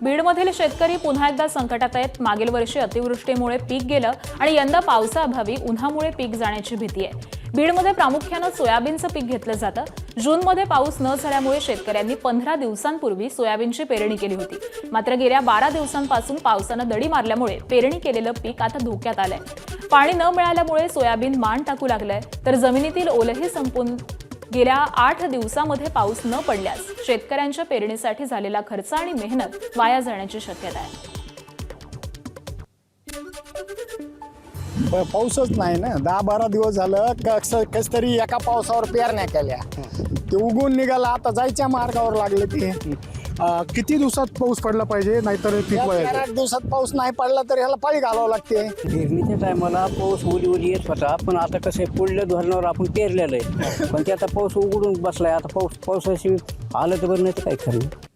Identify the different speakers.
Speaker 1: बीडमधील शेतकरी पुन्हा एकदा संकटात आहेत। मागील वर्षी अतिवृष्टीमुळे पीक गेलं आणि यंदा पावसाअभावी उन्हामुळे पीक जाण्याची भीती आहे। बीडमध्ये प्रामुख्याने सोयाबीनचं पीक घेतलं जातं। जूनमध्ये पाऊस न झाल्यामुळे शेतकऱ्यांनी 15 दिवसांपूर्वी सोयाबीनची पेरणी केली होती। मात्र गेल्या 12 दिवसांपासून पावसानं दडी मारल्यामुळे पेरणी केलेलं पीक आता धोक्यात आलंय। पाणी न मिळाल्यामुळे सोयाबीन मान टाकू लागलंय, तर जमिनीतील ओलही संपून गेल्या 8 दिवसांमध्ये पाऊस न पडल्यास शेतकऱ्यांच्या पेरणीसाठी झालेला खर्च आणि मेहनत वाया जाण्याची शक्यता आहे।
Speaker 2: पाऊसच नाही ना, 10-12 दिवस झालं कस तरी एका पावसावर पेरण्या केल्या, ते उगून निघाला, आता जायच्या मार्गावर लागले ते।
Speaker 3: किती दिवसात पाऊस पडला पाहिजे, नाहीतर पीक वाया
Speaker 2: 8 दिवसात पाऊस नाही पडला तर ह्याला पाळी घालावं लागते।
Speaker 4: पेरणीच्या टायमाला पाऊस ओली येत होता, पण आता कसं आहे, पुढल्या धोरणावर आपण पेरलेलं आहे, पण ते आता पाऊस उघडून बसलाय। आता पावसाशी आलं तर बरं, नाही तर काय खरं.